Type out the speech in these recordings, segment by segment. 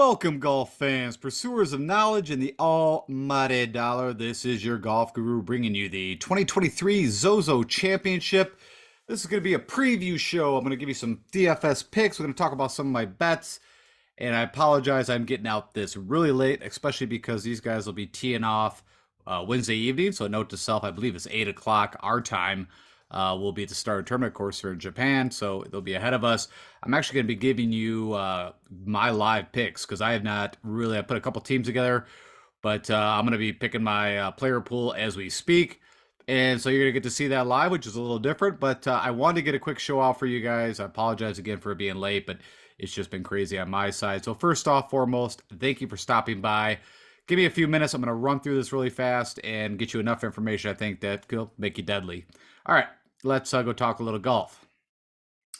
Welcome, golf fans, pursuers of knowledge and the almighty dollar. This is your golf guru bringing you the 2023 ZOZO Championship. This is going to be a preview show. I'm going to give you some DFS picks. We're going to talk about some of my bets. And I apologize, I'm getting out this really late, especially because these guys will be teeing off Wednesday evening. So note to self, I believe it's 8 o'clock our time. We'll be at the start of tournament course here in Japan, so they'll be ahead of us. I'm actually going to be giving you my live picks because I have not really. I put a couple teams together, but I'm going to be picking my player pool as we speak. And so you're going to get to see that live, which is a little different. But I wanted to get a quick show out for you guys. I apologize again for being late, but it's just been crazy on my side. So first off, foremost, thank you for stopping by. Give me a few minutes. I'm going to run through this really fast and get you enough information I think that will make you deadly. All right, let's go talk a little golf.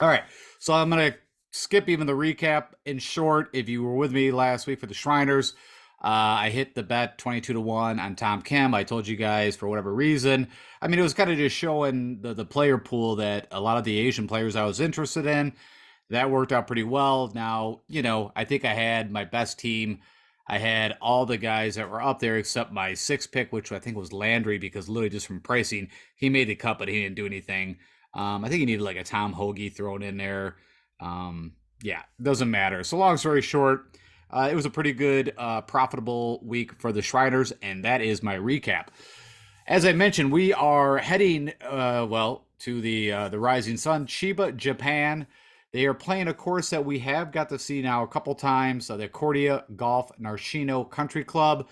All right, so I'm going to skip even the recap. In short, if you were with me last week for the Shriners, I hit the bet 22-1 on Tom Kim. I told you guys for whatever reason. I mean, it was kind of just showing the player pool that a lot of the Asian players I was interested in. That worked out pretty well. Now, I think I had my best team. I had all the guys that were up there except my sixth pick, which I think was Landry, because literally just from pricing, he made the cut, but he didn't do anything. I think he needed like a Tom Hoagie thrown in there. Yeah, doesn't matter. So long story short, it was a pretty good, profitable week for the Shriners, and that is my recap. As I mentioned, we are heading, to the Rising Sun, Chiba, Japan. They are playing a course that we have got to see now a couple times, the Cordia Golf Narshino Country Club.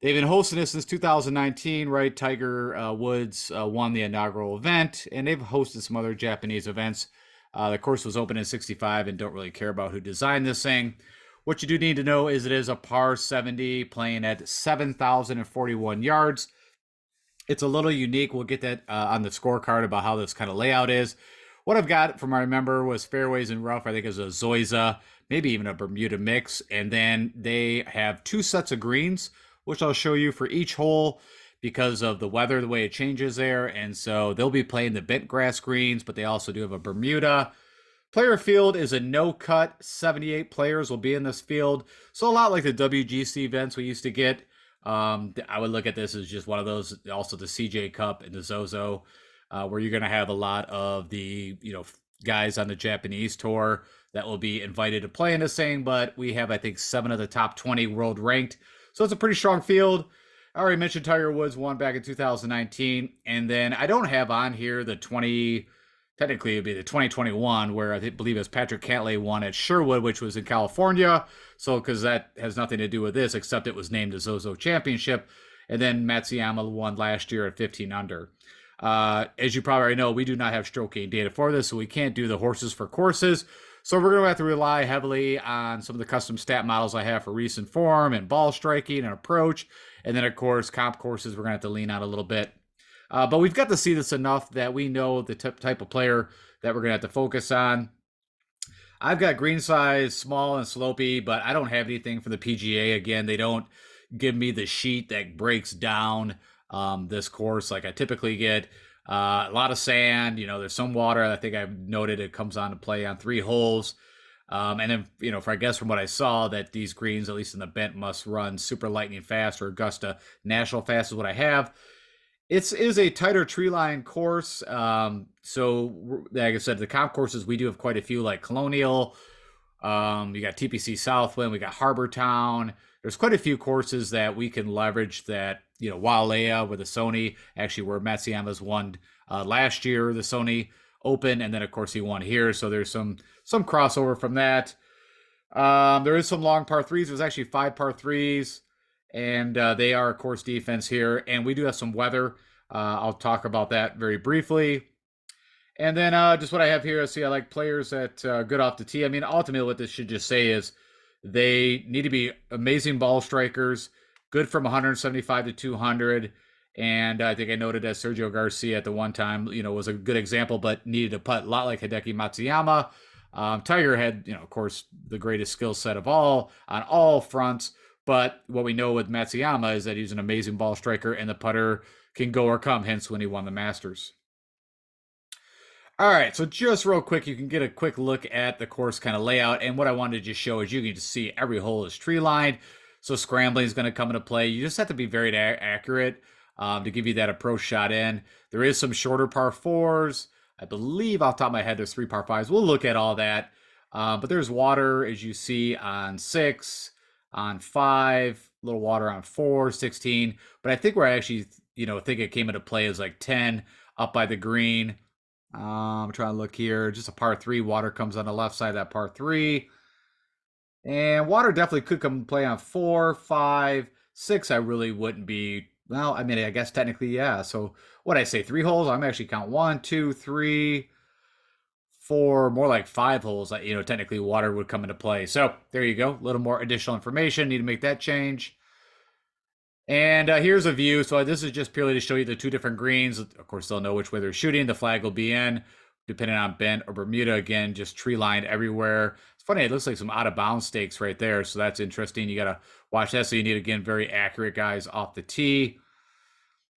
They've been hosting this since 2019, right? Tiger Woods won the inaugural event, and they've hosted some other Japanese events. The course was open in 65 and don't really care about who designed this thing. What you do need to know is it is a par 70 playing at 7,041 yards. It's a little unique. We'll get that on the scorecard about how this kind of layout is. What I've got from I remember was fairways and rough. I think it was a Zoysia, maybe even a Bermuda mix. And then they have two sets of greens, which I'll show you for each hole because of the weather, the way it changes there. And so they'll be playing the bent grass greens, but they also do have a Bermuda. Player field is a no-cut. 78 players will be in this field. So a lot like the WGC events we used to get. I would look at this as just one of those, also the CJ Cup and the ZOZO, where you're going to have a lot of the, guys on the Japanese tour that will be invited to play in this thing. But we have, I think, 7 of the top 20 world ranked. So it's a pretty strong field. I already mentioned Tiger Woods won back in 2019. And then I don't have on here technically it'd be the 2021, where I believe it was Patrick Cantlay won at Sherwood, which was in California. So, because that has nothing to do with this, except it was named the ZOZO Championship. And then Matsuyama won last year at 15 under. As you probably already know, we do not have stroke gain data for this, so we can't do the horses for courses. So we're going to have to rely heavily on some of the custom stat models I have for recent form and ball striking and approach. And then, of course, comp courses we're going to have to lean on a little bit. But we've got to see this enough that we know the type of player that we're going to have to focus on. I've got green size, small and slopey, but I don't have anything for the PGA. Again, they don't give me the sheet that breaks down this course like I typically get. A lot of sand, there's some water. I think I've noted it comes on to play on 3 holes. And then, I guess from what I saw, that these greens, at least in the bent, must run super lightning fast or Augusta National fast is what I have. It is a tighter tree line course. So like I said, the comp courses, we do have quite a few, like Colonial. You got TPC Southwind, we got Harbor Town. There's quite a few courses that we can leverage that, Wailea with the Sony, actually where Matsuyama's won last year, the Sony Open, and then of course he won here. So there's some crossover from that. There is some long par 3s. There's actually 5 par 3s. And they are, of course, defense here. And we do have some weather. I'll talk about that very briefly. And then just what I have here, I like players that good off the tee. I mean, ultimately what this should just say is they need to be amazing ball strikers, good from 175 to 200. And I think I noted that Sergio Garcia at the one time, was a good example, but needed to putt a lot like Hideki Matsuyama. Tiger had, of course, the greatest skill set of all on all fronts. But what we know with Matsuyama is that he's an amazing ball striker and the putter can go or come, hence when he won the Masters. All right, so just real quick, you can get a quick look at the course kind of layout. And what I wanted to just show is you can just see every hole is tree lined. So scrambling is going to come into play. You just have to be very accurate to give you that approach shot in. There is some shorter par fours. I believe off the top of my head, there's three par fives. We'll look at all that. But there's water, as you see, on 6, on 5, little water on 4, 16. But I think where I actually, think it came into play is like 10 up by the green. I'm trying to look here. Just a par three. Water comes on the left side of that par three. And water definitely could come and play on 4, 5, 6. I really wouldn't be. Well, I mean, I guess technically, yeah. So what I say, 3 holes? I'm actually count 1, 2, 3, 4, more like 5 holes. Technically water would come into play. So there you go. A little more additional information. Need to make that change. And here's a view. So this is just purely to show you the 2 different greens. Of course, they'll know which way they're shooting. The flag will be in, depending on bent or Bermuda. Again, just tree lined everywhere. It's funny. It looks like some out of bounds stakes right there. So that's interesting. You got to watch that. So you need, again, very accurate guys off the tee.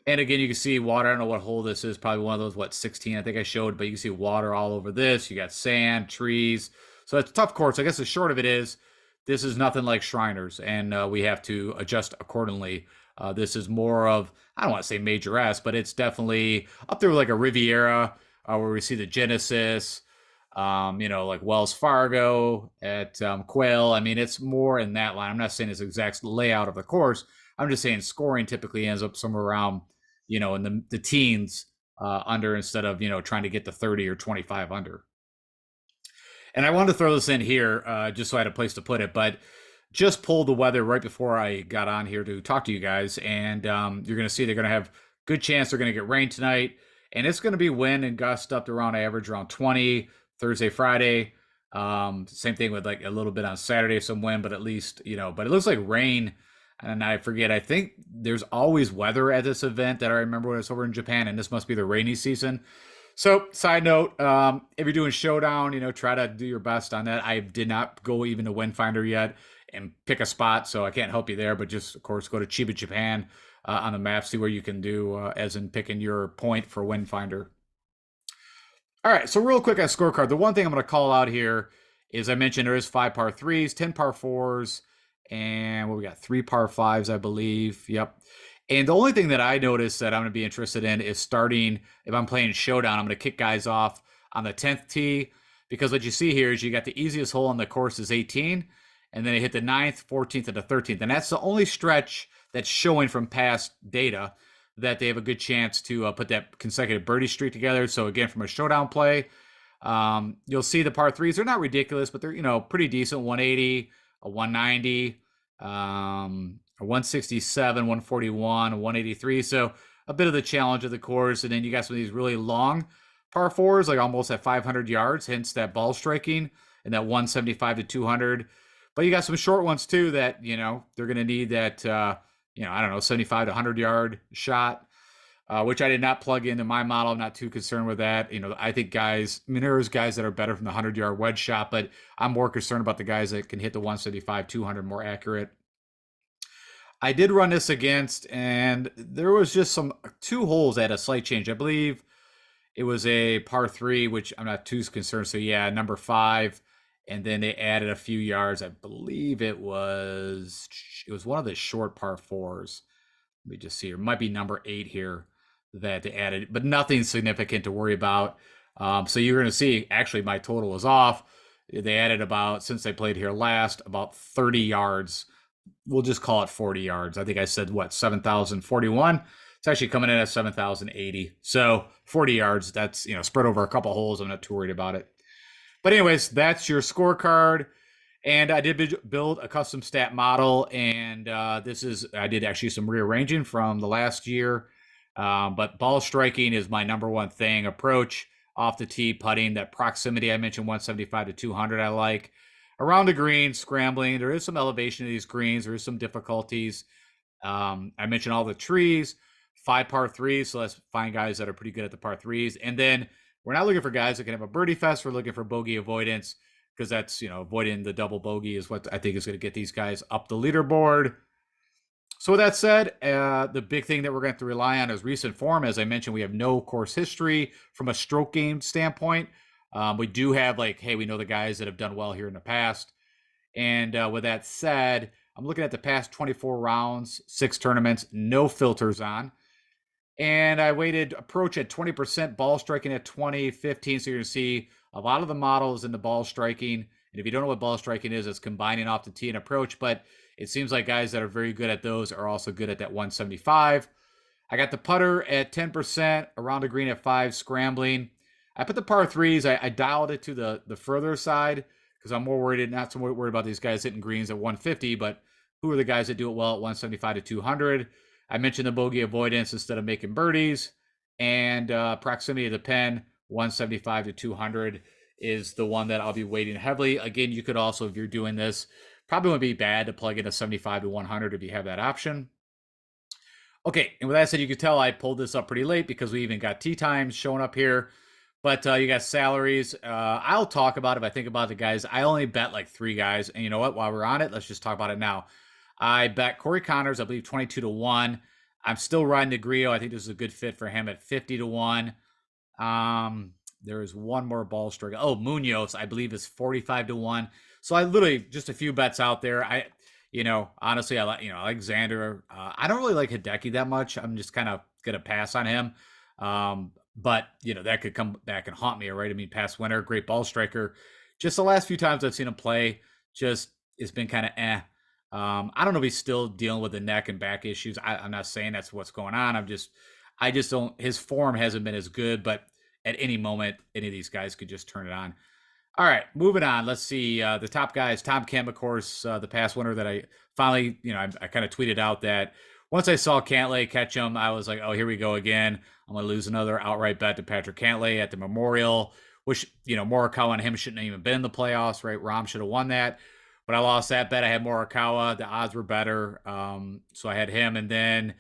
And again, you can see water. I don't know what hole this is. Probably one of those, 16 I think I showed. But you can see water all over this. You got sand, trees. So it's a tough course. I guess the short of it is this is nothing like Shriners. And we have to adjust accordingly. This is more of, I don't want to say major S, but it's definitely up there with like a Riviera, where we see the Genesis, like Wells Fargo at Quail. I mean, it's more in that line. I'm not saying it's exact layout of the course. I'm just saying scoring typically ends up somewhere around, in the teens under, instead of, trying to get to 30 or 25 under. And I wanted to throw this in here just so I had a place to put it, but just pulled the weather right before I got on here to talk to you guys. And you're going to see they're going to have good chance they're going to get rain tonight. And it's going to be wind and gust up to around average around 20 Thursday, Friday. Same thing with like a little bit on Saturday, some wind, but at least, but it looks like rain. And I forget, I think there's always weather at this event that I remember when I was over in Japan, and this must be the rainy season. So, side note, if you're doing Showdown, try to do your best on that. I did not go even to Windfinder yet and pick a spot, so I can't help you there. But just, of course, go to Chiba Japan on the map, see where you can do, as in picking your point for Windfinder. All right, so real quick on Scorecard, the one thing I'm going to call out here is I mentioned there is 5 par 3s, 10 par 4s, and we got 3 par 5s, I believe. Yep. And the only thing that I noticed that I'm going to be interested in is starting, if I'm playing Showdown, I'm going to kick guys off on the 10th tee, because what you see here is you got the easiest hole on the course is 18, and then they hit the 9th, 14th, and the 13th. And that's the only stretch that's showing from past data that they have a good chance to put that consecutive birdie streak together. So again, from a Showdown play, you'll see the par 3s. They're not ridiculous, but they're, pretty decent. 180, a 190, a 167, 141, a 183. So a bit of the challenge of the course. And then you got some of these really long par 4s, like almost at 500 yards, hence that ball striking, and that 175 to 200. But you got some short ones too that, they're going to need that, I don't know, 75 to 100 yard shot, which I did not plug into my model. I'm not too concerned with that. I think there's guys that are better from the 100-yard wedge shot, but I'm more concerned about the guys that can hit the 175, 200 more accurate. I did run this against, and there was just some 2 holes that had a slight change. I believe it was a par 3, which I'm not too concerned. So yeah, number 5. And then they added a few yards. I believe it was one of the short par 4s. Let me just see. It might be number 8 here that they added, but nothing significant to worry about. So you're going to see, actually, my total was off. They added about, since they played here last, about 30 yards. We'll just call it 40 yards. I think I said, 7,041. It's actually coming in at 7,080. So 40 yards, that's, spread over a couple holes. I'm not too worried about it. But anyways, that's your scorecard. And I did build a custom stat model. And I did actually some rearranging from the last year. But ball striking is my number one thing. Approach, off the tee, putting, that proximity I mentioned, 175 to 200 I like. Around the green, scrambling. There is some elevation of these greens. There is some difficulties. I mentioned all the trees, 5 par 3s. So let's find guys that are pretty good at the par 3s. And then we're not looking for guys that can have a birdie fest. We're looking for bogey avoidance, because that's, avoiding the double bogey is what I think is going to get these guys up the leaderboard. So with that said, the big thing that we're going to have to rely on is recent form. As I mentioned, we have no course history from a stroke game standpoint. We do have like, hey, we know the guys that have done well here in the past. And with that said, I'm looking at the past 24 rounds, 6 tournaments, no filters on. And I weighted approach at 20%, ball striking at 20, 15. So you're going to see a lot of the models in the ball striking. And if you don't know what ball striking is, it's combining off the tee and approach. But it seems like guys that are very good at those are also good at that 175. I got the putter at 10%, around the green at 5, scrambling. I put the par threes. I dialed it to the further side because I'm more worried, not so worried about these guys hitting greens at 150, but who are the guys that do it well at 175 to 200? I mentioned the bogey avoidance instead of making birdies, and proximity of the pin, 175 to 200 is the one that I'll be weighting heavily. Again, you could also, if you're doing this, probably wouldn't be bad to plug in a 75 to 100 if you have that option. Okay, and with that said, you can tell I pulled this up pretty late because we even got tee times showing up here. But you got salaries. I'll talk about if I think about the guys. I only bet like 3 guys. And you know what? While we're on it, let's just talk about it now. I bet Corey Connors, I believe 22 to 1. I'm still riding DeGrio. I think this is a good fit for him at 50 to 1. There is one more ball striker. Oh, Munoz, I believe is 45 to 1. So I literally just a few bets out there. Honestly, I like, Alexander. I don't really like Hideki that much. I'm just kind of gonna pass on him. But that could come back and haunt me, right? I mean, past winter, great ball striker. Just the last few times I've seen him play, just it's been kind of eh. I don't know if he's still dealing with the neck and back issues. I'm not saying that's what's going on. I just don't. His form hasn't been as good, but at any moment, any of these guys could just turn it on. All right, moving on. Let's see. The top guys, Tom Kim, of course, the past winner that I finally, I kind of tweeted out that once I saw Cantlay catch him, I was like, oh, here we go again. I'm going to lose another outright bet to Patrick Cantlay at the Memorial, which, Morikawa and him shouldn't have even been in the playoffs, right? Rahm should have won that. But I lost that bet. I had Morikawa. The odds were better. So I had him. And then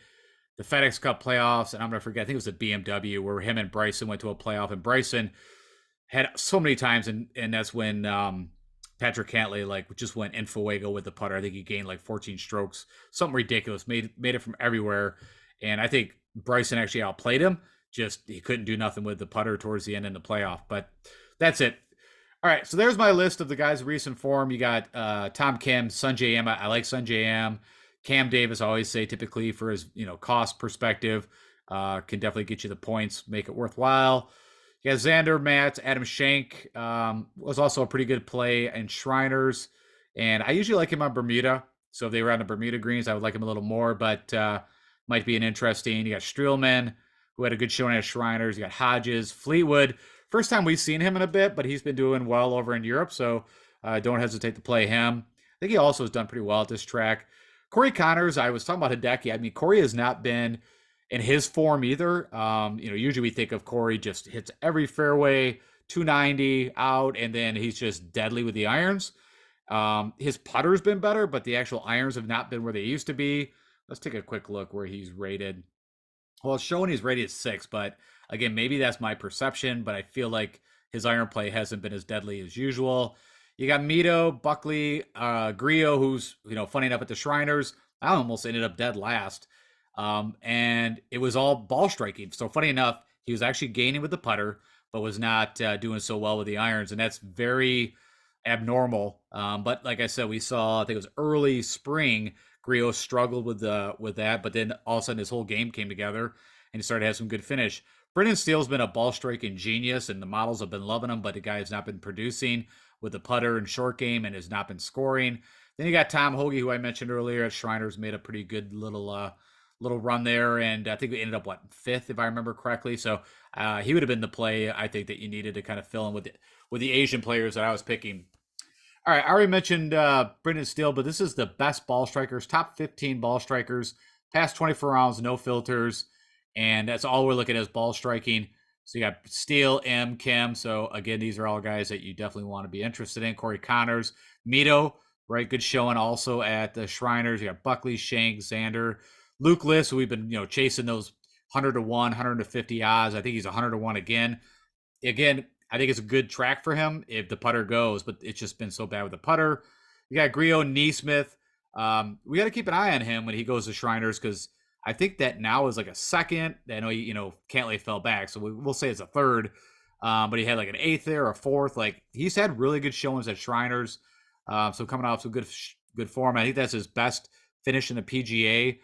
the FedEx Cup playoffs, and I'm going to forget, I think it was the BMW, where him and Bryson went to a playoff, and Bryson had so many times, and that's when Patrick Cantlay like just went in fuego with the putter. I think he gained like 14 strokes, something ridiculous. Made it from everywhere, and I think Bryson actually outplayed him. Just he couldn't do nothing with the putter towards the end in the playoff. But that's it. All right, so there's my list of the guys' recent form. You got Tom Kim, Sungjae Im. I like Sungjae Im. Cam Davis, I always say, typically for his cost perspective, can definitely get you the points, make it worthwhile. You got Xander Matz, Adam Schenk was also a pretty good play in Shriners, and I usually like him on Bermuda. So if they were on the Bermuda greens, I would like him a little more, but might be an interesting. You got Streelman, who had a good showing at Shriners. You got Hodges, Fleetwood. First time we've seen him in a bit, but he's been doing well over in Europe, so don't hesitate to play him. I think he also has done pretty well at this track. Corey Connors, I was talking about Hideki. I mean, Corey has not been in his form either. Usually we think of Corey just hits every fairway, 290 out, and then he's just deadly with the irons. His putter's been better, but the actual irons have not been where they used to be. Let's take a quick look where he's rated. Well, it's showing he's rated 6, but again, maybe that's my perception, but I feel like his iron play hasn't been as deadly as usual. You got Mito, Buckley, Grillo, who's, funny enough at the Shriners. I almost ended up dead last. And it was all ball striking. So funny enough, he was actually gaining with the putter, but was not doing so well with the irons. And that's very abnormal. But like I said, we saw, I think it was early spring, Grillo struggled with that, but then all of a sudden his whole game came together and he started to have some good finish. Brendan Steele's been a ball striking genius, and the models have been loving him, but the guy has not been producing with the putter and short game and has not been scoring. Then you got Tom Hoagie, who I mentioned earlier at Shriners, made a pretty good little run there, and I think we ended up 5th if I remember correctly. So he would have been the play I think that you needed to kind of fill in with the Asian players that I was picking. All right, I already mentioned Brendan Steele, but this is the best ball strikers, top 15 ball strikers, past 24 rounds, no filters, and that's all we're looking at is ball striking. So you got Steele, M, Kim. So again, these are all guys that you definitely want to be interested in. Corey Connors, Mito, right? Good showing also at the Shriners. You got Buckley, Shank, Xander, Luke List, who we've been chasing those 100 to 1, 150 odds. I think he's 100 to 1 again. Again, I think it's a good track for him if the putter goes, but it's just been so bad with the putter. You got Grillo, Neesmith. We got to keep an eye on him when he goes to Shriners because I think that now is like a second. I know Cantlay fell back, so we'll say it's a third. But he had like an eighth there, a fourth. Like he's had really good showings at Shriners. So coming off some good form. I think that's his best finish in the PGA,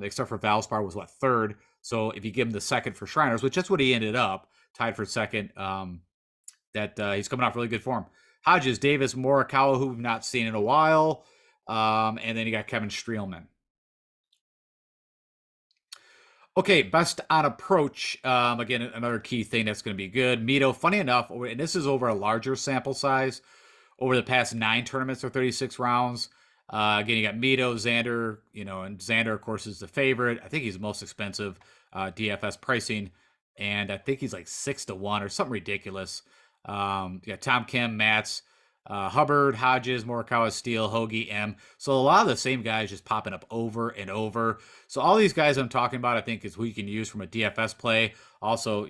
except for Valspar was what, third. So if you give him the second for Shriners, which that's what he ended up, tied for second, that he's coming off really good form. Hodges, Davis, Morikawa, who we've not seen in a while. And then you got Kevin Streelman. Okay, best on approach. Again, another key thing that's going to be good. Mito, funny enough, and this is over a larger sample size, over the past 9 tournaments or 36 rounds. Again, you got Mito, Xander, and Xander, of course, is the favorite. I think he's the most expensive DFS pricing, and I think he's like 6-1 or something ridiculous. You got Tom Kim, Mats, Hubbard, Hodges, Morikawa, Steele, Hoagie, M. So a lot of the same guys just popping up over and over. So all these guys I'm talking about, I think, is who you can use from a DFS play. Also,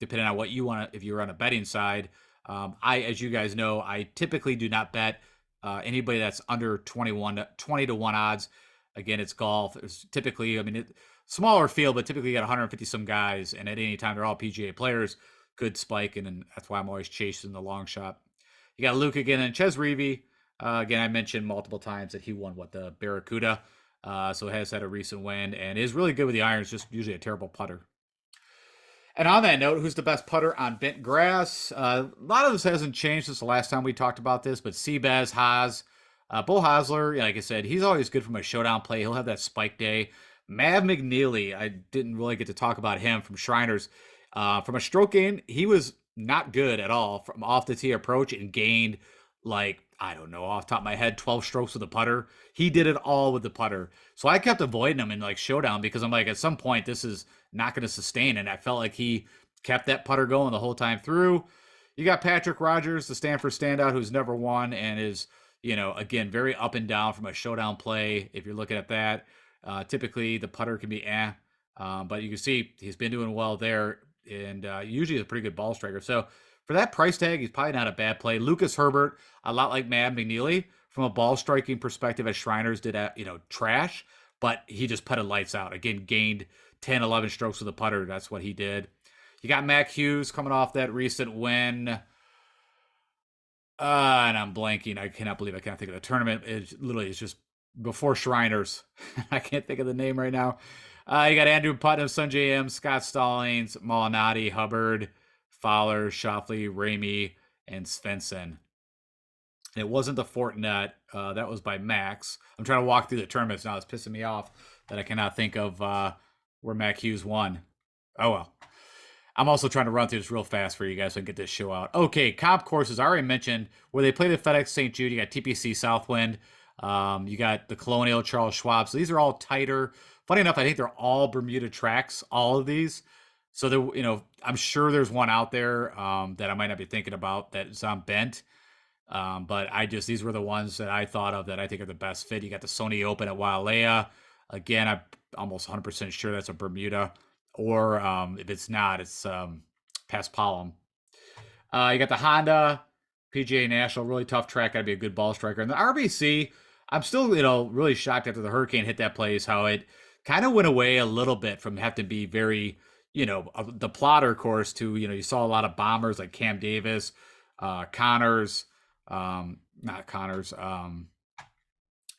depending on what you want, if you're on a betting side, as you guys know, I typically do not bet anybody that's under 20 to 1 odds. Again, it's golf. It's typically, smaller field, but typically you got 150 some guys, and at any time they're all PGA players. Good spike, and that's why I'm always chasing the long shot. You got Luke again and Ches Reavie. Again, I mentioned multiple times that he won the Barracuda, so has had a recent win and is really good with the irons. Just usually a terrible putter. And on that note, who's the best putter on bent grass? A lot of this hasn't changed since the last time we talked about this, but Seabass, Haas, Bo Hosler, like I said, he's always good from a showdown play. He'll have that spike day. Mav McNeely, I didn't really get to talk about him from Shriners. From a stroke gain, he was not good at all from off the tee approach and gained I don't know, off the top of my head, 12 strokes with the putter. He did it all with the putter. So I kept avoiding him in showdown because I'm like, at some point, this is not going to sustain. And I felt like he kept that putter going the whole time through. You got Patrick Rogers, the Stanford standout, who's never won and is, again, very up and down from a showdown play. If you're looking at that, typically the putter can be but you can see he's been doing well there. And usually he's a pretty good ball striker. So for that price tag, he's probably not a bad play. Lucas Herbert, a lot like Matt McNeely, from a ball striking perspective, as Shriners did trash, but he just putted lights out. Again, gained 10, 11 strokes with the putter. That's what he did. You got Mac Hughes coming off that recent win. And I'm blanking. I cannot believe I can't think of the tournament. It's just before Shriners. I can't think of the name right now. You got Andrew Putnam, Sungjae M, Scott Stallings, Molinari, Hubbard, Fowler, Shoffley, Ramey, and Svensson. It wasn't the Fortinet. That was by Max. I'm trying to walk through the tournaments now. It's pissing me off that I cannot think of where Mac Hughes won. Oh, well. I'm also trying to run through this real fast for you guys so I can get this show out. Okay, comp courses. I already mentioned where they play the FedEx St. Jude. You got TPC Southwind. You got the Colonial Charles Schwab. So these are all tighter. Funny enough, I think they're all Bermuda tracks, all of these. So there, I'm sure there's one out there that I might not be thinking about that is on bent. But these were the ones that I thought of that I think are the best fit. You got the Sony Open at Wailea. Again, I'm almost 100% sure that's a Bermuda. Or if it's not, it's Paspalum. You got the Honda, PGA National, really tough track. Got to be a good ball striker. And the RBC, I'm still, really shocked after the hurricane hit that place, how it kind of went away a little bit from having to be very, the plotter course to, you saw a lot of bombers like Cam Davis, Connors, not Connors,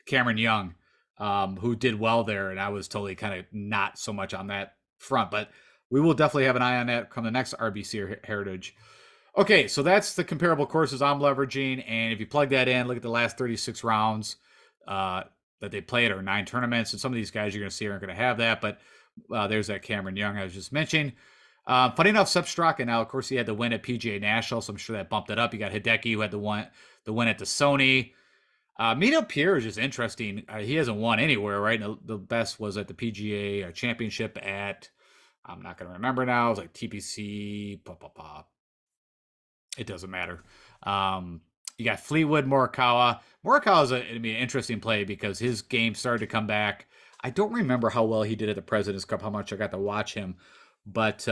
Cameron Young, who did well there. And I was totally kind of not so much on that front, but we will definitely have an eye on that come the next RBC or Heritage. Okay, so that's the comparable courses I'm leveraging, and if you plug that in, look at the last 36 rounds that they played, or 9 tournaments, and some of these guys you're going to see aren't going to have that, but there's that Cameron Young I was just mentioning. Funny enough, Sepp Straka now, of course, he had the win at PGA National, so I'm sure that bumped it up. You got Hideki, who had the win at the Sony. Mino Pierre is just interesting. He hasn't won anywhere, right? The best was at the PGA Championship at, I'm not going to remember now. It was like TPC. It doesn't matter. You got Fleetwood, Morikawa. Morikawa is an interesting play because his game started to come back. I don't remember how well he did at the President's Cup, how much I got to watch him. But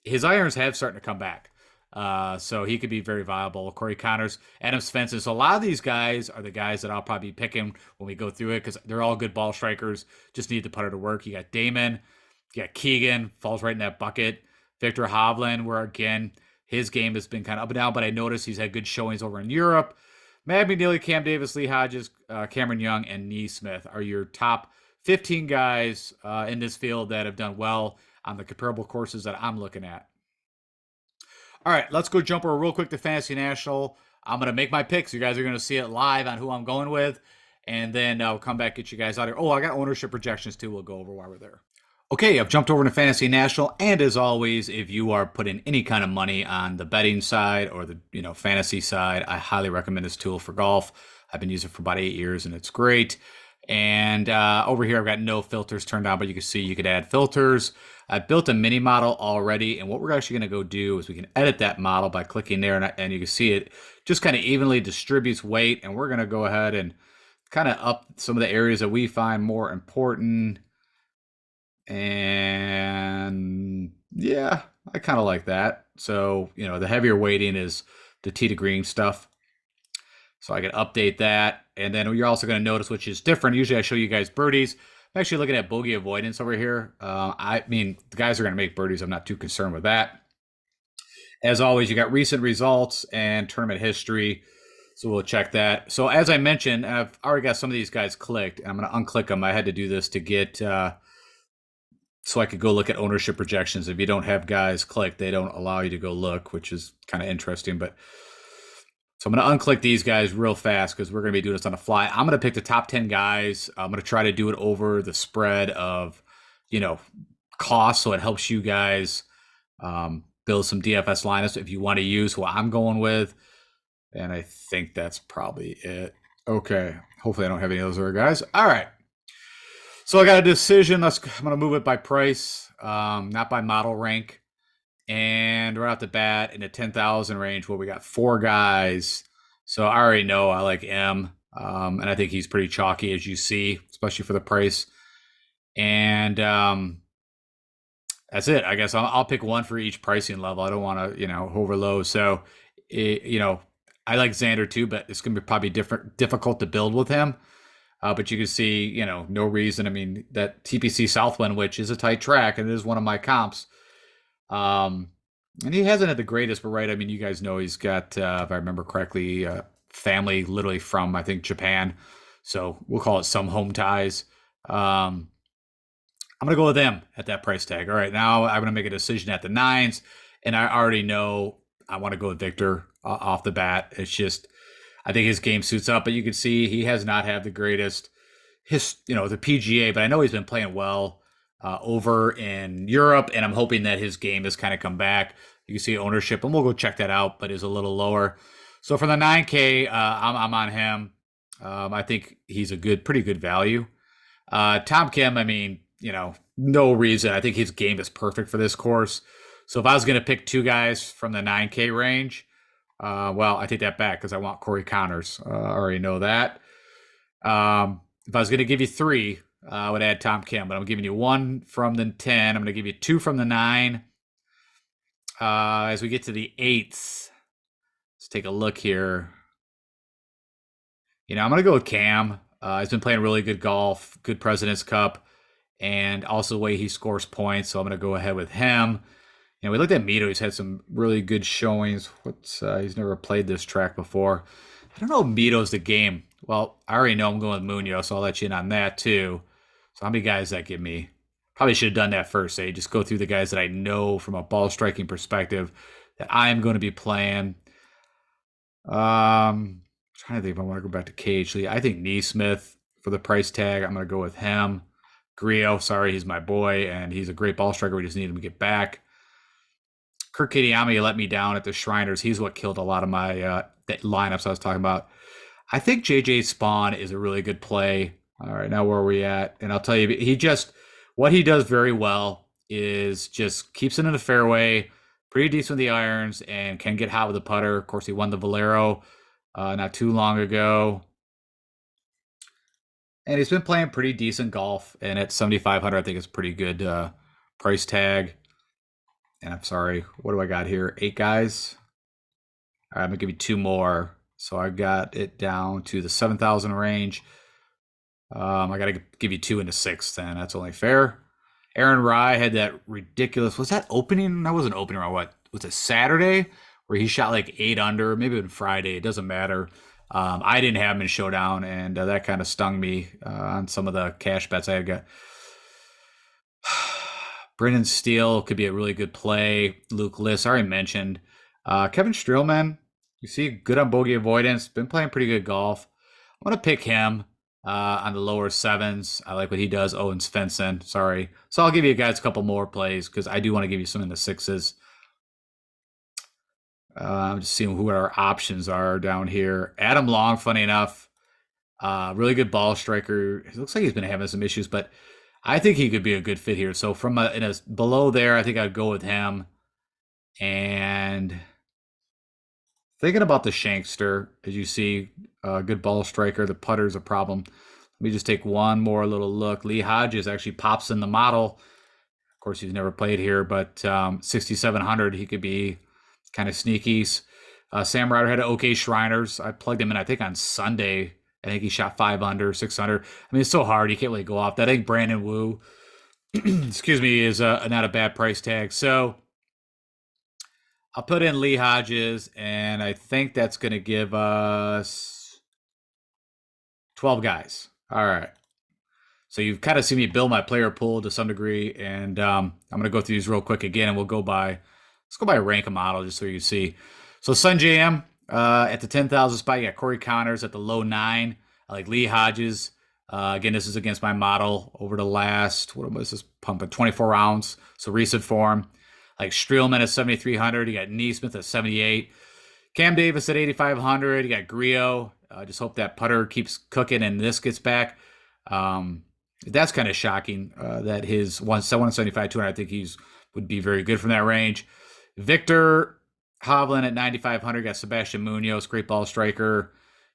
his irons have started to come back. So he could be very viable. Corey Connors, Adam Svensson. So a lot of these guys are the guys that I'll probably be picking when we go through it because they're all good ball strikers. Just need the putter to work. You got Damon, you got Keegan, falls right in that bucket. Victor Hovland, where again, his game has been kind of up and down, but I noticed he's had good showings over in Europe. Matt McNeely, Cam Davis, Lee Hodges, Cameron Young, and Neesmith are your top 15 guys in this field that have done well on the comparable courses that I'm looking at. All right, let's go jump over real quick to Fantasy National. I'm going to make my picks. You guys are going to see it live on who I'm going with. And then I'll come back, get you guys out here. Oh, I got ownership projections too. We'll go over while we're there. Okay, I've jumped over to Fantasy National, and as always, if you are putting any kind of money on the betting side or the fantasy side, I highly recommend this tool for golf. I've been using it for about 8 years, and it's great. And over here, I've got no filters turned on, but you can see you could add filters. I built a mini model already, and what we're actually going to go do is we can edit that model by clicking there, and you can see it just kind of evenly distributes weight, and we're going to go ahead and kind of up some of the areas that we find more important. And yeah, I kind of like that. So, the heavier weighting is the tee to green stuff. So I can update that. And then you're also going to notice, which is different. Usually I show you guys birdies. I'm actually looking at bogey avoidance over here. I mean, the guys are going to make birdies. I'm not too concerned with that. As always, you got recent results and tournament history. So we'll check that. So as I mentioned, I've already got some of these guys clicked. And I'm going to unclick them. I had to do this to get... so I could go look at ownership projections. If you don't have guys clicked, they don't allow you to go look, which is kind of interesting. But so I'm going to unclick these guys real fast because we're going to be doing this on the fly. I'm going to pick the top 10 guys. I'm going to try to do it over the spread of, cost, so it helps you guys build some DFS lineups if you want to use what I'm going with. And I think that's probably it. Okay. Hopefully I don't have any of those other guys. All right. So I got a decision. I'm going to move it by price, not by model rank. And right off the bat in the 10,000 range where we got 4 guys. So I already know I like M. And I think he's pretty chalky, as you see, especially for the price. And that's it. I guess I'll pick one for each pricing level. I don't want to, overload. So, I like Xander too, but it's going to be probably difficult to build with him. But you can see, no reason. I mean, that TPC Southwind, which is a tight track, and it is one of my comps. And he hasn't had the greatest, but right. I mean, you guys know he's got, if I remember correctly, family literally from, I think, Japan. So we'll call it some home ties. I'm going to go with them at that price tag. All right, now I'm going to make a decision at the 9s, and I already know I want to go with Victor off the bat. It's just, I think his game suits up, but you can see he has not had the greatest, the PGA, but I know he's been playing well over in Europe, and I'm hoping that his game has kind of come back. You can see ownership, and we'll go check that out, but is a little lower. So for the 9K, I'm on him. I think he's a pretty good value. Tom Kim, I mean, no reason. I think his game is perfect for this course. So if I was going to pick 2 guys from the 9K range, well, I take that back because I want Corey Connors. I already know that. If I was going to give you 3, I would add Tom Kim, but I'm giving you 1 from the 10. I'm going to give you 2 from the 9. As we get to the 8s, let's take a look here. I'm going to go with Cam. He's been playing really good golf, good President's Cup, and also the way he scores points. So I'm going to go ahead with him. We looked at Mito. He's had some really good showings. He's never played this track before. I don't know if Mito's the game. Well, I already know I'm going with Munoz, so I'll let you in on that too. So how many guys that give me? Probably should have done that first. Just go through the guys that I know from a ball striking perspective that I am going to be playing. Trying to think if I want to go back to Cage Lee. I think Neesmith for the price tag. I'm going to go with him. Griot, sorry, he's my boy, and he's a great ball striker. We just need him to get back. Kirk Kitayama let me down at the Shriners. He's what killed a lot of my lineups I was talking about. I think JJ Spawn is a really good play. All right, now where are we at? And I'll tell you, what he does very well is just keeps it in the fairway, pretty decent with the irons, and can get hot with the putter. Of course, he won the Valero not too long ago. And he's been playing pretty decent golf. And at 7,500, I think it's a pretty good price tag. And I'm sorry, what do I got here? 8 guys. All right, I'm gonna give you two more. So I got it down to the 7,000 range. I got to give you two into six, then that's only fair. Aaron Rye had that ridiculous. Was that opening? That wasn't opening. Or what was it? Saturday, where he shot like 8 under. Maybe even Friday. It doesn't matter. I didn't have him in showdown, and that kind of stung me on some of the cash bets I had got. Brendan Steele could be a really good play. Luke Liss, I already mentioned. Kevin Streelman, you see, good on bogey avoidance. Been playing pretty good golf. I'm going to pick him on the lower sevens. I like what he does. Oh, and Svensson, sorry. So I'll give you guys a couple more plays because I do want to give you some in the sixes. I'm just seeing who our options are down here. Adam Long, funny enough, really good ball striker. It looks like he's been having some issues, but I think he could be a good fit here. So from below there, I think I'd go with him. And thinking about the Shankster, as you see, good ball striker. The putter's a problem. Let me just take one more little look. Lee Hodges actually pops in the model. Of course, he's never played here, but 6,700, he could be kind of sneaky. Sam Ryder had an okay Shriners. I plugged him in, I think, on Sunday. I think he shot 5 under, 600. I mean, it's so hard. You can't really go off that. I think Brandon Wu, excuse me, is not a bad price tag. So I'll put in Lee Hodges, and I think that's going to give us 12 guys. All right. So you've kind of seen me build my player pool to some degree, and I'm going to go through these real quick again, and let's go by rank a model just so you see. So Sun JM at the 10,000 spot, you got Corey Connors at the low 9. I like Lee Hodges. Again, this is against my model over the last, what was this pumping, 24 rounds. So recent form. Like Streelman at 7,300. You got Neesmith at 78. Cam Davis at 8,500. You got Griot. I just hope that putter keeps cooking and this gets back. That's kind of shocking that his 175, 200, I think would be very good from that range. Victor Hovland at 9,500. Got Sebastian Munoz, great ball striker.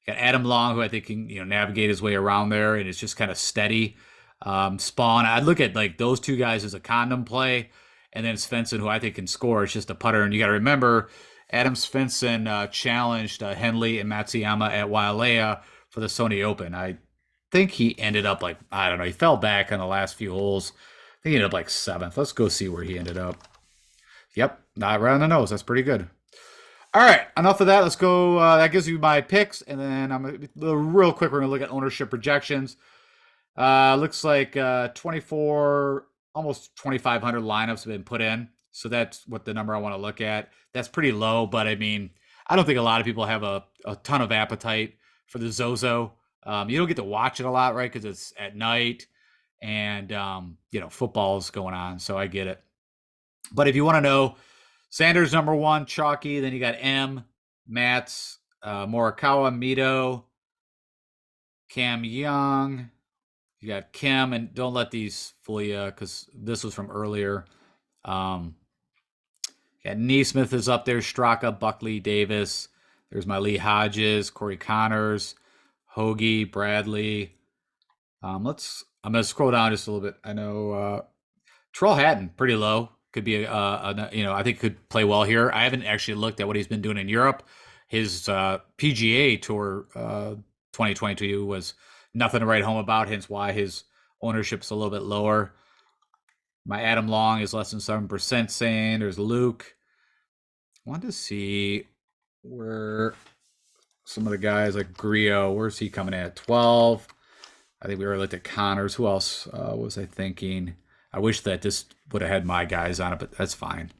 Got Adam Long, who I think can navigate his way around there, and it's just kind of steady. Spawn, I'd look at like those two guys as a condom play, and then Svensson, who I think can score. It's just a putter, and you got to remember, Adam Svensson challenged Henley and Matsuyama at Wailea for the Sony Open. I think he ended up like, I don't know, he fell back on the last few holes. I think he ended up like 7th. Let's go see where he ended up. Yep, not right on the nose. That's pretty good. All right, enough of that. Let's go. That gives you my picks, and then real quick, we're going to look at ownership projections. Looks like 24, almost 2,500 lineups have been put in. So that's what the number I want to look at. That's pretty low, but I mean, I don't think a lot of people have a ton of appetite for the ZOZO. You don't get to watch it a lot, right? Because it's at night, and football's going on, so I get it. But if you want to know, Sanders number 1, chalky. Then you got M, Mats, Morikawa, Mito, Cam Young. You got Kim, and don't let these fool you because this was from earlier. Got Neesmith is up there, Straka, Buckley, Davis. There's my Lee Hodges, Corey Connors, Hoagie, Bradley. I'm gonna scroll down just a little bit. I know Terrell Hatton, pretty low. Could be I think could play well here. I haven't actually looked at what he's been doing in Europe. His PGA Tour 2022 was nothing to write home about, hence why his ownership's a little bit lower. My Adam Long is less than 7% saying. There's Luke. I wanted to see where some of the guys like Griot, where's he coming at? 12. I think we already looked at Connors. Who else was I thinking? I wish that this would have had my guys on it, but that's fine.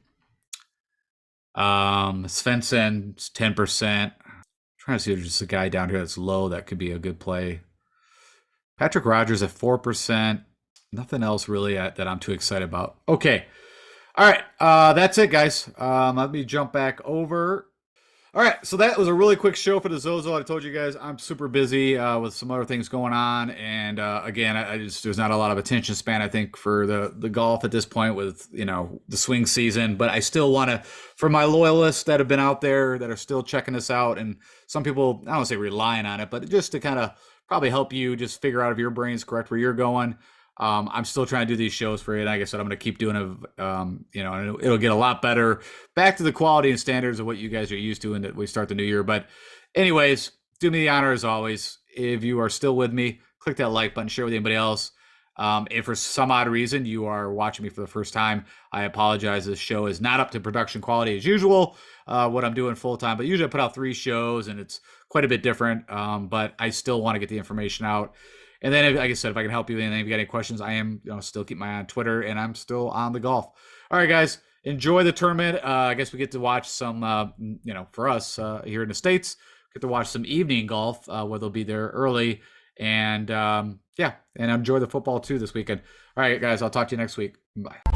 Svensson, 10%. Trying to see if there's just a guy down here that's low that could be a good play. Patrick Rogers at 4%. Nothing else really that I'm too excited about. Okay. All right. That's it, guys. Let me jump back over. All right, so that was a really quick show for the ZOZO. I told you guys I'm super busy with some other things going on, and again, there's not a lot of attention span, I think, for the golf at this point with the swing season. But I still want to, for my loyalists that have been out there that are still checking this out, and some people, I don't want to say relying on it, but just to kind of probably help you just figure out if your brain's correct where you're going. I'm still trying to do these shows for you. And like I said, I'm going to keep doing it. And it'll get a lot better, back to the quality and standards of what you guys are used to, and that we start the new year. But anyways, do me the honor as always. If you are still with me, click that like button, share with anybody else. If for some odd reason you are watching me for the first time, I apologize. This show is not up to production quality as usual, what I'm doing full time, but usually I put out 3 shows and it's quite a bit different. But I still want to get the information out. And then, like I said, if I can help you with anything, if you got any questions, I am still keep my eye on Twitter, and I'm still on the golf. All right, guys, enjoy the tournament. I guess we get to watch some, for us here in the States, get to watch some evening golf where they'll be there early. And and enjoy the football too this weekend. All right, guys, I'll talk to you next week. Bye.